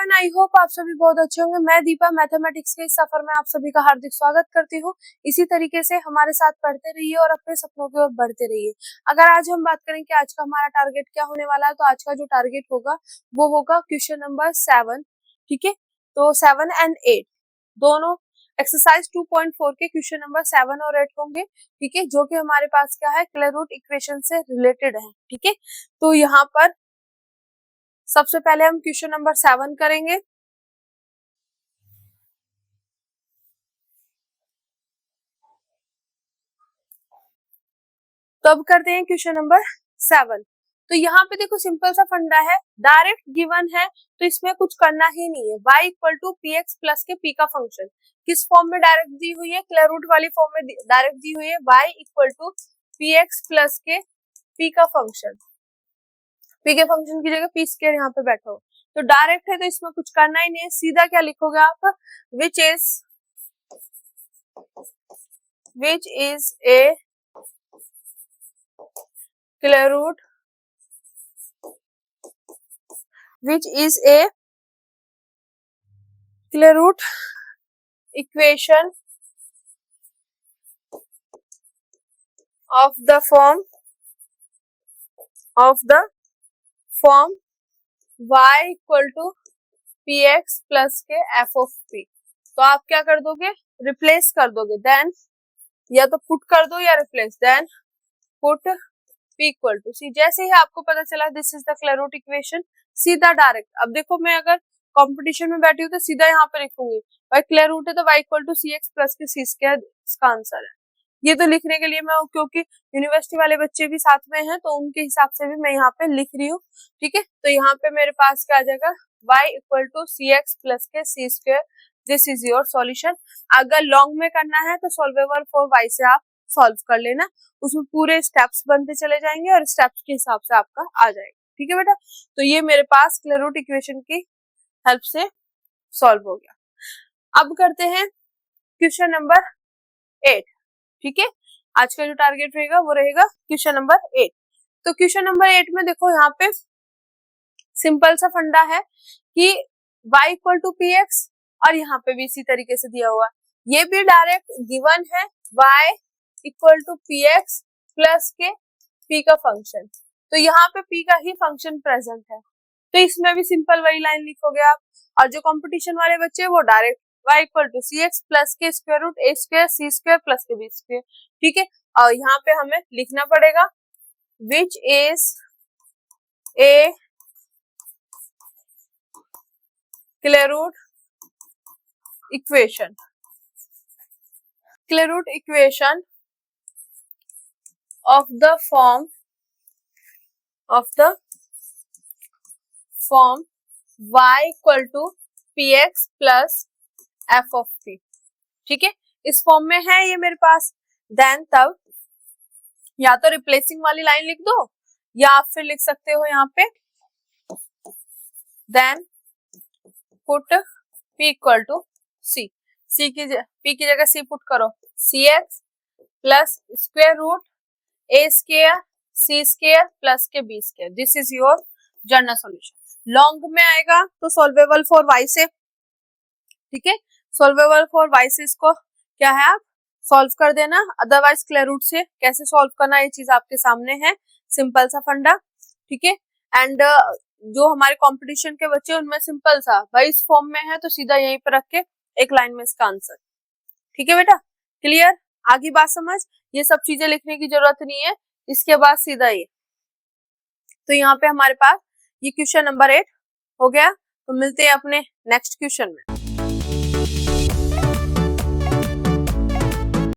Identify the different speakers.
Speaker 1: Everyone, I hope आप सभी बहुत अच्छे होंगे। मैं दीपा मैथमेटिक्स के इस सफर में आप सभी का हार्दिक स्वागत करती हूँ। इसी तरीके से हमारे साथ पढ़ते रहिए और अपने सपनों की ओर बढ़ते रहिए। अगर आज हम बात करें कि आज का हमारा टारगेट क्या होने वाला है, तो आज का जो टारगेट होगा वो होगा क्वेश्चन नंबर 7। ठीक है, तो 7 and 8 दोनों एक्सरसाइज 2.4 के क्वेश्चन नंबर 7 और 8 होंगे। ठीक है, जो कि हमारे पास क्या है, स्क्वायर रूट इक्वेशन से रिलेटेड है। ठीक है, तो यहाँ पर सबसे पहले हम क्वेश्चन नंबर 7 करेंगे। तो अब करते हैं क्वेश्चन नंबर 7। तो यहाँ पे देखो सिंपल सा फंडा है, डायरेक्ट गिवन है तो इसमें कुछ करना ही नहीं है। y equal to P X plus के p का फंक्शन किस फॉर्म में डायरेक्ट दी हुई है, स्क्वायर रूट वाली फॉर्म में डायरेक्ट दी हुई है। y equal to P X plus के p का फंक्शन, p के फंक्शन की जगह p स्क्वायर यहाँ पे बैठा हो तो डायरेक्ट है, तो इसमें कुछ करना ही नहीं है। सीधा क्या लिखोगे आप, विच is A square root which is a square root equation of the form y equal to px plus के f of p। तो आप क्या कर दोगे, रिप्लेस कर दोगे, देन या तो पुट कर दो या replace, then put p equal to C. जैसे ही आपको पता चला this is the square root equation, सीधा डायरेक्ट। अब देखो मैं अगर कंपटीशन में बैठी हूँ तो सीधा यहाँ पे लिखूंगी y स्क्वायर रूट है तो y equal to C X plus के सी स्क्वायर, इसका आंसर है। ये तो लिखने के लिए मैं, क्योंकि यूनिवर्सिटी वाले बच्चे भी साथ में हैं तो उनके हिसाब से भी मैं यहाँ पे लिख रही हूँ। ठीक है, तो यहाँ पे मेरे पास क्या आ जाएगा, y equal to C X plus के C square, this is your solution. अगर लॉन्ग में करना है तो सॉल्वेबल फॉर y से आप सॉल्व कर लेना, उसमें पूरे स्टेप्स बनते चले जाएंगे और स्टेप्स के हिसाब से आपका आ जाएगा। ठीक है बेटा, तो ये मेरे पास स्क्वायर रूट इक्वेशन की हेल्प से सॉल्व हो गया। अब करते हैं क्वेश्चन नंबर 8। ठीक है, आज का जो टारगेट रहेगा वो रहेगा क्वेश्चन नंबर 8। तो क्वेश्चन नंबर 8 में देखो यहाँ पे सिंपल सा फंडा है कि y equal to P X, और यहाँ पे भी इसी तरीके से दिया हुआ, ये भी डायरेक्ट गिवन है, y equal to P X plus के p का फंक्शन। तो यहाँ पे p का ही फंक्शन प्रेजेंट है, तो इसमें भी सिंपल वही लाइन लिखोगे आप। और जो कंपटीशन वाले बच्चे वो direct y equal to C X plus के square root A square C square plus के बी स्क्वायर। ठीक है, और यहाँ पे हमें लिखना पड़ेगा which is a square root equation, square root equation of the form y equal to px plus f of p। ठीक है, इस फॉर्म में है ये मेरे पास। देन तब या तो रिप्लेसिंग वाली लाइन लिख दो या आप फिर लिख सकते हो यहाँ पे, then put p equal to c, p की जगह c पुट करो, cx plus square root A square C square plus के B square, this is your general solution. Long में आएगा तो सॉल्वेबल फॉर y से। ठीक है, सॉल्वेबल फॉर y से इसको क्या है, आप सॉल्व कर देना। अदरवाइज स्क्वायर रूट से कैसे सॉल्व करना, ये चीज आपके सामने है, सिंपल सा फंडा। ठीक है, एंड जो हमारे कंपटीशन के बच्चे उनमें सिंपल सा भाई इस फॉर्म में है तो सीधा यहीं पर रख के एक लाइन में इसका आंसर। ठीक है बेटा, क्लियर, आगे बात समझ, ये सब चीजें लिखने की जरूरत नहीं है, इसके बाद सीधा ये। तो यहाँ पे हमारे पास ये क्वेश्चन नंबर 8 हो गया। तो मिलते हैं अपने नेक्स्ट क्वेश्चन में।